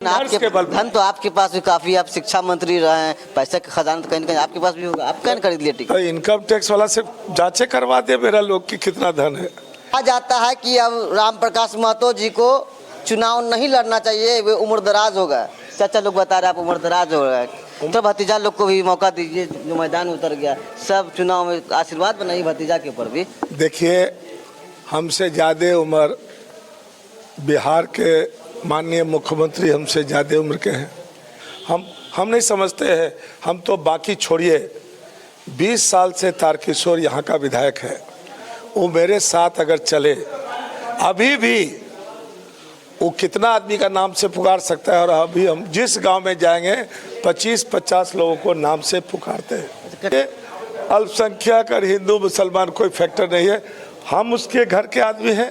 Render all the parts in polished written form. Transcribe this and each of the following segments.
आपके धन तो आपके पास भी काफी, आप शिक्षा मंत्री रहे हैं, पैसे का खजाना तो कहीं न कहीं आपके पास भी होगा, आप कहीं खरीद लिए टिकट। तो इनकम टैक्स वाला से जांचें करवा दे मेरा लोग की कितना धन है। कहा जाता है कि अब राम प्रकाश महतो जी को चुनाव नहीं लड़ना चाहिए, वे उम्र दराज हो गए। चाचा लोग बता रहे आप उम्र दराज हो गए, तो भतीजा लोग को भी मौका दीजिए जो मैदान में उतर गया। सब चुनाव में आशीर्वाद बनाइए भतीजा के ऊपर भी। देखिए, हमसे ज़्यादा उम्र बिहार के माननीय मुख्यमंत्री हमसे ज़्यादा उम्र के हैं। हम नहीं समझते हैं। हम तो बाकी छोड़िए, 20 साल से तारकिशोर यहाँ का विधायक है। वो मेरे साथ अगर चले, अभी भी वो कितना आदमी का नाम से पुकार सकता है। और अभी हम जिस गांव में जाएंगे 25-50 लोगों को नाम से पुकारते हैं। अल्पसंख्यक और हिंदू मुसलमान कोई फैक्टर नहीं है। हम उसके घर के आदमी हैं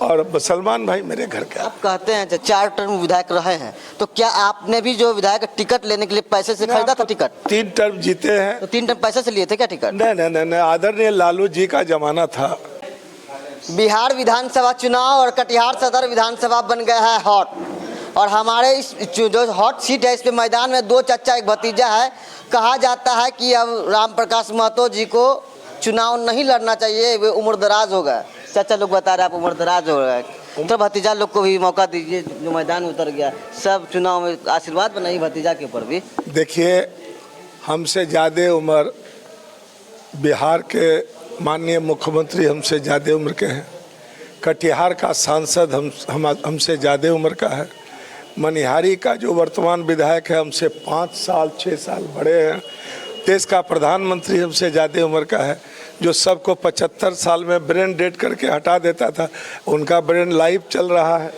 और मुसलमान भाई मेरे घर के। आप कहते हैं 4 टर्म विधायक रहे हैं, तो क्या आपने भी जो विधायक टिकट लेने के लिए पैसे से खरीदा था टिकट? 3 टर्म जीते हैं। तो 3 टर्म पैसे से लिए थे क्या टिकट? नहीं, आदरणीय लालू जी का जमाना था। बिहार विधानसभा चुनाव और कटिहार सदर विधानसभा बन गया है हॉट। और हमारे इस जो हॉट सीट है, इस पे मैदान में 2 चचा एक भतीजा है। कहा जाता है कि अब राम प्रकाश महतो जी को चुनाव नहीं लड़ना चाहिए, वे उम्र दराज हो गए। चाचा लोग बता रहे आप उम्र दराज हो गए, तो भतीजा लोग को भी मौका दीजिए जो मैदान में उतर गया। सब चुनाव में आशीर्वाद बनाइए भतीजा के ऊपर भी। देखिए, हमसे ज़्यादा उम्र बिहार के माननीय मुख्यमंत्री हमसे ज़्यादा उम्र के हैं। कटिहार का सांसद हमसे ज़्यादा उम्र का है। मनिहारी का जो वर्तमान विधायक है हमसे 5 साल 6 साल बड़े हैं। देश का प्रधानमंत्री हमसे ज़्यादा उम्र का है, जो सबको 75 साल में ब्रेन डेड करके हटा देता था, उनका ब्रेन लाइव चल रहा है।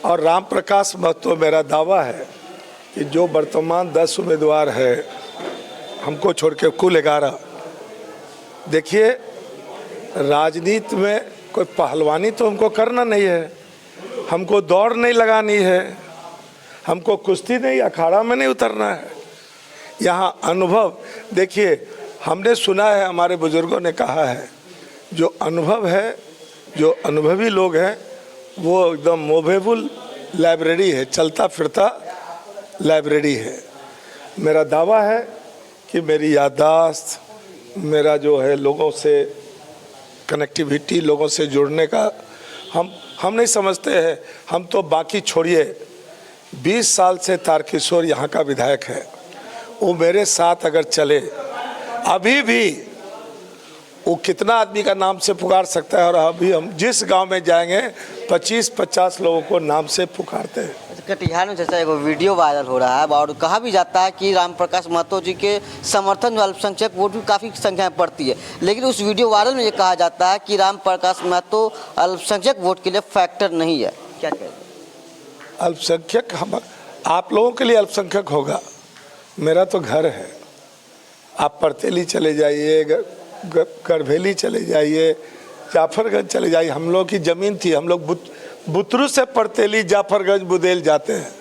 और राम प्रकाश महतो, मेरा दावा है कि जो वर्तमान 10 उम्मीदवार है, हमको छोड़ के कुल 11। देखिए, राजनीति में कोई पहलवानी तो हमको करना नहीं है, हमको दौड़ नहीं लगानी है, हमको कुश्ती नहीं, अखाड़ा में नहीं उतरना है। यहाँ अनुभव देखिए, हमने सुना है, हमारे बुजुर्गों ने कहा है, जो अनुभव है, जो अनुभवी लोग हैं, वो एकदम मूवेबल लाइब्रेरी है, चलता फिरता लाइब्रेरी है। मेरा दावा है कि मेरी याददाश्त, मेरा जो है लोगों से कनेक्टिविटी, लोगों से जुड़ने का, हम नहीं समझते हैं। हम तो बाकी छोड़िए, 20 साल से तारकिशोर यहाँ का विधायक है। वो मेरे साथ अगर चले, अभी भी वो कितना आदमी का नाम से पुकार सकता है। और अभी हम जिस गांव में जाएंगे 25-50 लोगों को नाम से पुकारते हैं। कटिहार में जैसा एक वीडियो वायरल हो रहा है और कहा भी जाता है कि राम प्रकाश महतो जी के समर्थन में अल्पसंख्यक वोट भी काफ़ी संख्या में पड़ती है, लेकिन उस वीडियो वायरल में ये कहा जाता है कि राम प्रकाश महतो अल्पसंख्यक वोट के लिए फैक्टर नहीं है। क्या कहते हैं? अल्पसंख्यक हम आप लोगों के लिए अल्पसंख्यक होगा। मेरा तो घर है, आप परतेली चले जाइए, करभेली चले जाइए, जाफरगंज चले जाइए। हम लोग की ज़मीन थी, हम लोग बुतरू से परतेली, जाफरगंज, बुदेल जाते हैं।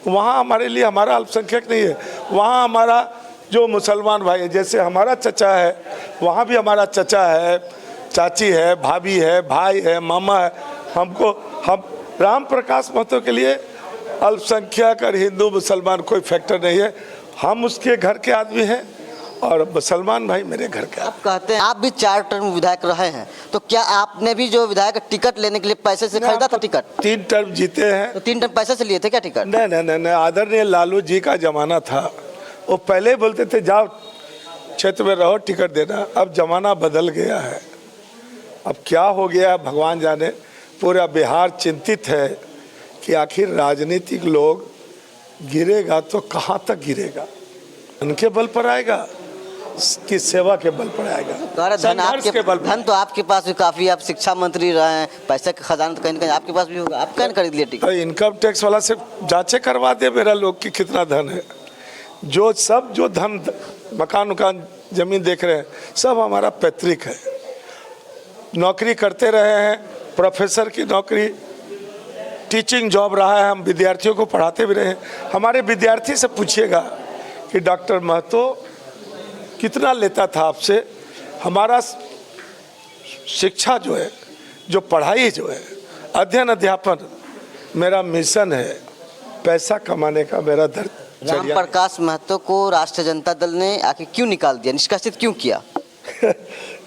वहाँ हमारे लिए हमारा अल्पसंख्यक नहीं है। वहाँ हमारा जो मुसलमान भाई है, जैसे हमारा चचा है, वहाँ भी हमारा चचा है, चाची है, भाभी है, भाई है, मामा है। हम राम प्रकाश महतो के लिए अल्पसंख्यक और हिंदू मुसलमान कोई फैक्टर नहीं है। हम उसके घर के आदमी हैं और मुसलमान भाई मेरे घर के। आप कहते हैं आप भी 4 टर्म विधायक रहे हैं, तो क्या आपने भी जो विधायक टिकट लेने के लिए पैसे से खरीदा था टिकट? 3 टर्म जीते हैं। तो 3 टर्म पैसे से लिए थे क्या टिकट? नहीं, आदरणीय लालू जी का जमाना था। वो पहले बोलते थे जाओ क्षेत्र में रहो, टिकट देना। अब जमाना बदल गया है। अब क्या हो गया भगवान जाने। पूरा बिहार चिंतित है कि आखिर राजनीतिक लोग गिरेगा तो कहाँ तक गिरेगा। उनके बल पर आएगा कि सेवा के बल पर आएगा? धन तो आपके पास भी काफी, आप शिक्षा मंत्री रहे हैं, पैसे का खजाना तो कहीं न कहीं आपके पास भी होगा, आप कहीं खरीद लिए टिकट? तो इनकम टैक्स वाला से जांचें करवा दे मेरा लोग की कितना धन है। जो धन, मकान जमीन देख रहे हैं, सब हमारा पैतृक है। नौकरी करते रहे हैं, प्रोफेसर की नौकरी, टीचिंग जॉब रहा है, हम विद्यार्थियों को पढ़ाते भी रहे हैं। हमारे विद्यार्थी से पूछिएगा कि डॉक्टर महतो कितना लेता था आपसे। हमारा शिक्षा जो है, जो पढ़ाई जो है, अध्ययन अध्यापन मेरा मिशन है। पैसा कमाने का मेरा राम प्रकाश महतो को राष्ट्रीय जनता दल ने आखिर क्यों निकाल दिया, निष्कासित क्यों किया?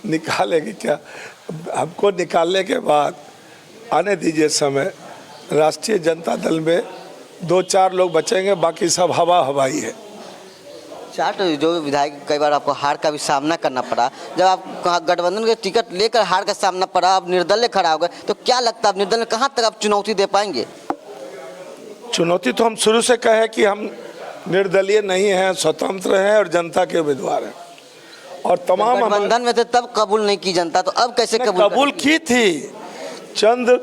निकालेगी क्या? हमको निकालने के बाद आने दीजिए समय। राष्ट्रीय जनता दल में 2-4 लोग बचेंगे, बाकी सब हवाई है। चार जो विधायक, कई बार आपको हार का भी सामना करना पड़ा, जब आप गठबंधन के टिकट लेकर हार का सामना पड़ा, अब निर्दलीय खड़ा हो गए, तो क्या लगता है आप निर्दलीय कहाँ तक आप चुनौती दे पाएंगे? चुनौती तो हम शुरू से कहे कि हम निर्दलीय नहीं हैं, स्वतंत्र हैं और जनता के उम्मीदवार हैं। और तमाम गठबंधन में थे तब कबूल नहीं की जनता, तो अब कैसे कबूल की थी? चंद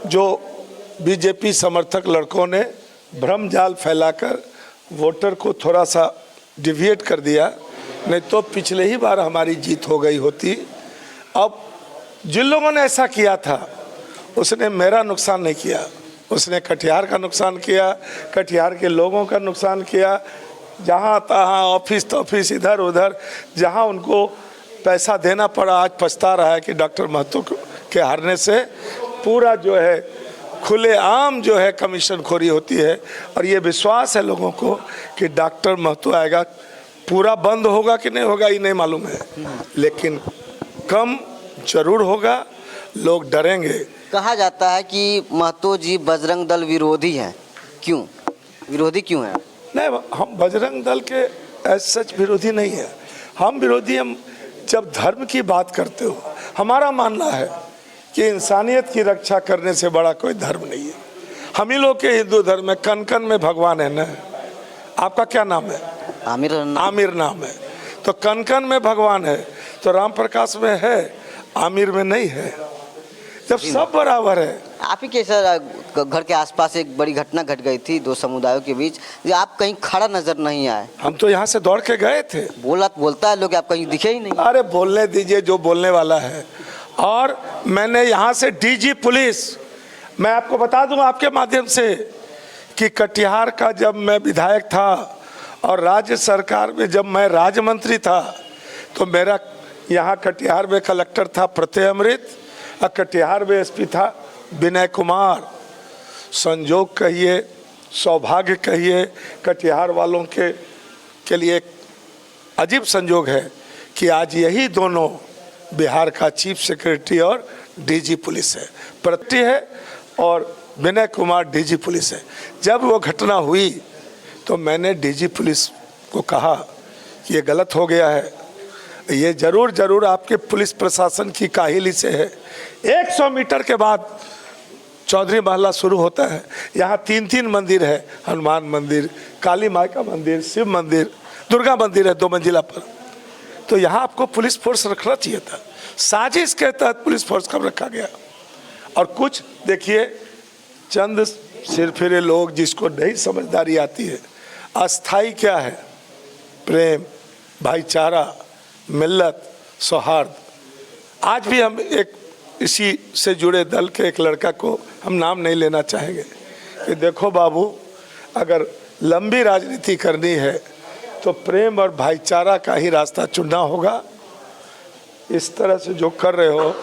जो बीजेपी समर्थक लड़कों ने भ्रम जाल फैलाकर वोटर को थोड़ा सा डिविएट कर दिया, नहीं तो पिछले ही बार हमारी जीत हो गई होती। अब जिन लोगों ने ऐसा किया था उसने मेरा नुकसान नहीं किया, उसने कटिहार का नुकसान किया, कटिहार के लोगों का नुकसान किया। जहाँ तहाँ ऑफिस तो ऑफिस, इधर उधर जहाँ उनको पैसा देना पड़ा, आज पछता रहा है कि डॉक्टर महतो के हारने से पूरा जो है खुलेआम जो है कमीशन खोरी होती है। और ये विश्वास है लोगों को कि डॉक्टर महतो आएगा, पूरा बंद होगा कि नहीं होगा ये नहीं मालूम है, लेकिन कम जरूर होगा, लोग डरेंगे। कहा जाता है कि महतो जी बजरंग दल विरोधी हैं, क्यों विरोधी क्यों हैं? नहीं, हम बजरंग दल के एज सच विरोधी नहीं है। हम विरोधी हम जब धर्म की बात करते हो, हमारा मानना है कि इंसानियत की रक्षा करने से बड़ा कोई धर्म नहीं है। हम ही लोग के हिंदू धर्म में कन कन में भगवान है ना। आपका क्या नाम है? आमिर नाम है, तो कन कन में भगवान है, तो राम प्रकाश में है, आमिर में नहीं है। जब सब बराबर है। आप ही के सर घर के आसपास एक बड़ी घटना घट गई थी 2 समुदायों के बीच, आप कहीं खड़ा नजर नहीं आए। हम तो यहाँ से दौड़ के गए थे। बोलता है लोग, आप कहीं दिखे ही नहीं। अरे बोलने दीजिए जो बोलने वाला है। और मैंने यहाँ से डीजी पुलिस, मैं आपको बता दूं आपके माध्यम से कि कटिहार का जब मैं विधायक था और राज्य सरकार में जब मैं राज्य मंत्री था, तो मेरा यहाँ कटिहार में कलेक्टर था प्रत्यय अमृत और कटिहार में एसपी था विनय कुमार। संजोग कहिए, सौभाग्य कहिए, कटिहार वालों के लिए एक अजीब संजोग है कि आज यही दोनों बिहार का चीफ सेक्रेटरी और डीजी पुलिस है। प्रत्यय है और विनय कुमार डीजी पुलिस है। जब वो घटना हुई तो मैंने डीजी पुलिस को कहा कि ये गलत हो गया है, ये जरूर आपके पुलिस प्रशासन की काहिली से है। 100 मीटर के बाद चौधरी महला शुरू होता है। यहाँ 3 मंदिर है, हनुमान मंदिर, काली माई का मंदिर, शिव मंदिर, दुर्गा मंदिर है 2 मंजिला पर। तो यहाँ आपको पुलिस फोर्स रखना चाहिए था। साजिश के तहत पुलिस फोर्स कब रखा गया? और कुछ देखिए, चंद सिरफिरे लोग जिसको नहीं समझदारी आती है, अस्थाई क्या है? प्रेम, भाईचारा, मिल्लत, सौहार्द। आज भी हम एक इसी से जुड़े दल के एक लड़का को हम नाम नहीं लेना चाहेंगे कि देखो बाबू, अगर लंबी राजनीति करनी है तो प्रेम और भाईचारा का ही रास्ता चुनना होगा। इस तरह से जो कर रहे हो,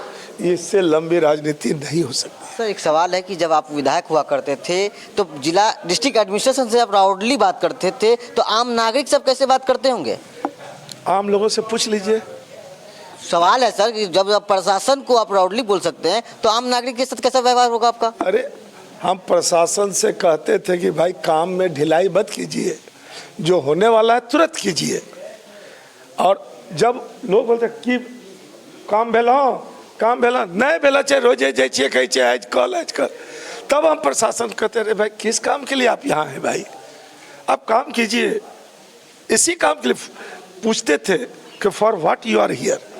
इससे लंबी राजनीति नहीं हो सकती। सर, एक सवाल है कि जब आप विधायक हुआ करते थे तो जिला डिस्ट्रिक्ट एडमिनिस्ट्रेशन से आप प्राउडली बात करते थे, तो आम नागरिक सब कैसे बात करते होंगे? आम लोगों से पूछ लीजिए। सवाल है सर कि जब आप प्रशासन को आप प्राउडली बोल सकते हैं, तो आम नागरिक के साथ कैसा व्यवहार होगा आपका? अरे हम प्रशासन से कहते थे कि भाई काम में ढिलाई मत कीजिए, जो होने वाला है तुरंत कीजिए। और जब लोग बोलते कि काम भेला नहीं भेला, चाहे रोजे जाइए कहीं चाहे आज कल, तब हम प्रशासन कहते रहे भाई किस काम के लिए आप यहाँ हैं भाई, आप काम कीजिए। इसी काम के लिए पूछते थे कि for what you are here.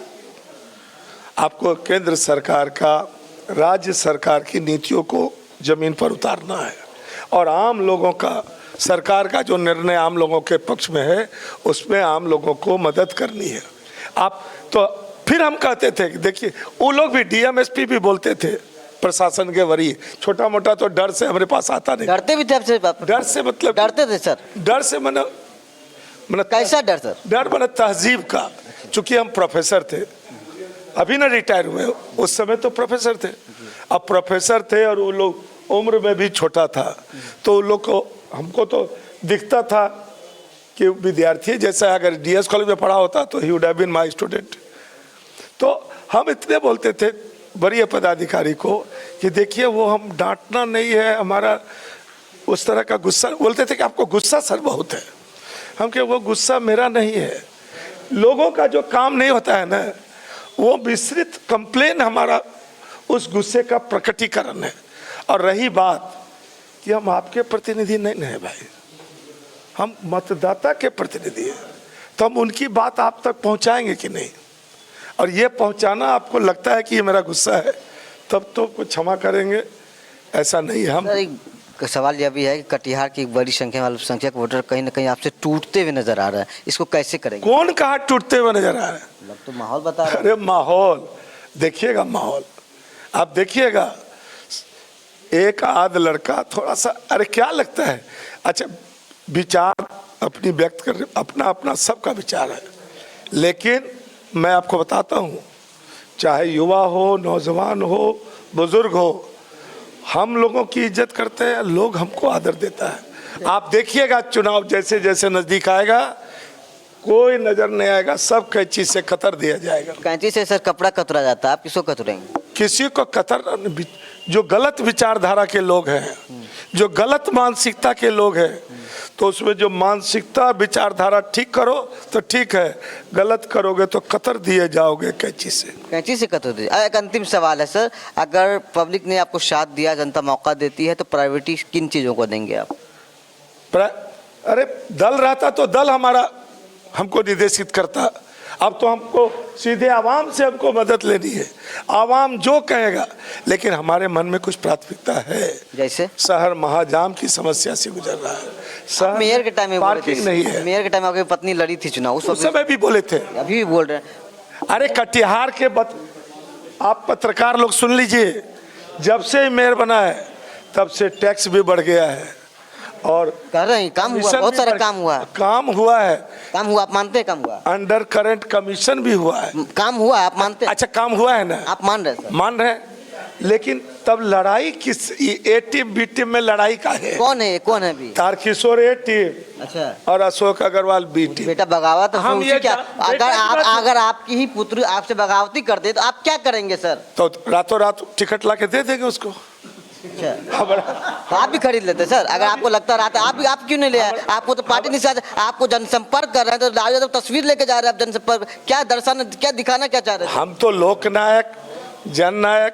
आपको केंद्र सरकार का, राज्य सरकार की नीतियों को जमीन पर उतारना है और आम लोगों का, सरकार का जो निर्णय आम लोगों के पक्ष में है उसमें आम लोगों को मदद करनी है। आप तो फिर हम कहते थे कि देखिए, वो लोग भी डीएमएसपी भी बोलते थे प्रशासन के वरीय, छोटा मोटा तो डर से हमारे पास आता नहीं। डरते भी थे आपसे? डर से मतलब डरते थे सर? डर से मैंने कैसा डर सर? डर मैंने तहजीब का, चूंकि हम प्रोफेसर थे, अभी ना रिटायर हुए, उस समय तो प्रोफेसर थे। अब प्रोफेसर थे और वो लोग उम्र में भी छोटा था, तो उन लोग को हमको तो दिखता था कि विद्यार्थी जैसा अगर डीएस कॉलेज में पढ़ा होता तो he would have been my student. तो हम इतने बोलते थे वरीय पदाधिकारी को कि देखिए वो हम डांटना नहीं है, हमारा उस तरह का गुस्सा, बोलते थे कि आपको गुस्सा सर बहुत है। हम कि वो गुस्सा मेरा नहीं है, लोगों का जो काम नहीं होता है ना, वो विस्तृत कंप्लेन हमारा उस गुस्से का प्रकटीकरण है। और रही बात कि हम आपके प्रतिनिधि नहीं है भाई, हम मतदाता के प्रतिनिधि हैं, तो हम उनकी बात आप तक पहुंचाएंगे कि नहीं? और ये पहुंचाना आपको लगता है कि ये मेरा गुस्सा है, तब तो कुछ क्षमा करेंगे, ऐसा नहीं है। हम सर, एक सवाल यह भी है कि कटिहार की एक बड़ी संख्या अल्पसंख्यक वोटर कहीं ना कहीं आपसे टूटते हुए नजर आ रहा है, इसको कैसे करेंगे? कौन कहा टूटते हुए नजर आ रहा है? मतलब तो माहौल बता रहा है। अरे माहौल देखिएगा, माहौल आप देखिएगा, एक आध लड़का थोड़ा सा, अरे क्या लगता है, अच्छा विचार अपनी व्यक्त कर, अपना अपना सबका विचार है, लेकिन मैं आपको बताता हूँ, चाहे युवा हो, नौजवान हो, बुजुर्ग हो, हम लोगों की इज्जत करते हैं, लोग हमको आदर देता है। आप देखिएगा चुनाव जैसे जैसे नजदीक आएगा, कोई नजर नहीं आएगा, सब कैंची से कतर दिया जाएगा। कैंची से सर कपड़ा कतरा जाता है, आप किसको कतरेंगे? किसी को कतर, जो गलत विचारधारा के लोग हैं, जो गलत मानसिकता के लोग हैं, तो उसमें जो मानसिकता विचारधारा ठीक करो तो ठीक है, गलत करोगे तो कतर दिए जाओगे कैंची से। कैंची से कतर दिए। एक अंतिम सवाल है सर, अगर पब्लिक ने आपको साथ दिया, जनता मौका देती है, तो प्रायोरिटी किन चीज़ों को देंगे आप? अरे दल रहता तो दल हमारा हमको निर्देशित करता, अब तो हमको सीधे आवाम से हमको मदद लेनी है, आवाम जो कहेगा, लेकिन हमारे मन में कुछ प्राथमिकता है। जैसे शहर महाजाम की समस्या से गुजर रहा है, शहर मेयर के टाइम में पार्किंग नहीं है। मेयर के टाइम आपकी पत्नी लड़ी थी चुनाव, उस समय भी बोले थे, अभी भी बोल रहे हैं। अरे कटिहार के आप पत्रकार लोग सुन लीजिए, जब से मेयर बना है तब से टैक्स भी बढ़ गया है, और कर रहे हैं काम हुआ, बहुत सारा काम हुआ है। काम हुआ है, काम हुआ, आप मानते हैं काम हुआ? अंडर करंट कमीशन भी हुआ है, काम हुआ, आप मानते हैं? अच्छा काम हुआ है ना, आप मान रहे हैं? मान रहे, लेकिन तब लड़ाई किस, ए टीम बी टीम में लड़ाई का है? कौन है, कौन है भी? तारकिशोर ए टीम, अच्छा, और अशोक अग्रवाल बी टीम। बेटा बगावत, हम ये क्या अगर आपकी ही पुत्र आपसे बगावती कर दे तो आप क्या करेंगे सर? तो रातों रात टिकट ला के दे देंगे उसको। अच्छा, आप भी खरीद लेते सर, अगर आपको लगता रहा था, आप क्यों नहीं ले आए? आपको तो पार्टी नहीं, आपको जनसंपर्क कर रहे हैं, तो लालू यादव तस्वीर लेके जा रहे हैं, आप जनसंपर्क क्या दर्शाना, क्या दिखाना क्या चाह रहे थे? हम तो लोकनायक जननायक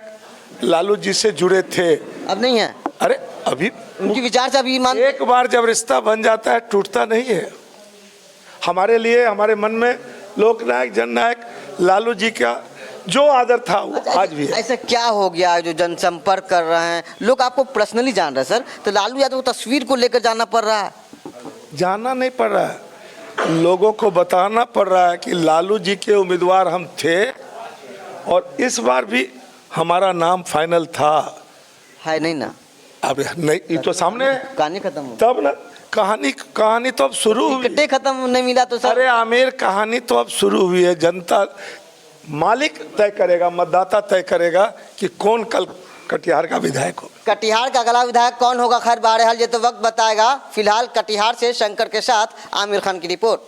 लालू जी से जुड़े थे, अब नहीं है। अरे अभी उनकी विचार से अभी एक बार जब रिश्ता बन जाता है टूटता नहीं है। हमारे लिए, हमारे मन में लोकनायक जननायक लालू जी का जो आदर था वो आज भी है। ऐसा क्या हो गया जो जनसंपर्क कर रहे हैं, लोग आपको पर्सनली जान रहे हैं सर, तो लालू यादव तस्वीर को लेकर जाना पड़ रहा है? जाना नहीं पड़ रहा है, लोगों को बताना पड़ रहा है कि लालू जी के उम्मीदवार हम थे, और इस बार भी हमारा नाम फाइनल था। है नहीं ना? अब नहीं, ये तो सामने कहानी खत्म हो, तब ना, कहानी तो अब शुरू हुई। टिकटें खत्म नहीं मिला तो सर? अरे आमिर, कहानी तो अब शुरू हुई है, जनता मालिक तय करेगा, मतदाता तय करेगा कि कौन कल कटिहार का विधायक हो। कटिहार का अगला विधायक कौन होगा, खैर बहरहाल ये तो वक्त बताएगा। फिलहाल कटिहार से शंकर के साथ आमिर खान की रिपोर्ट।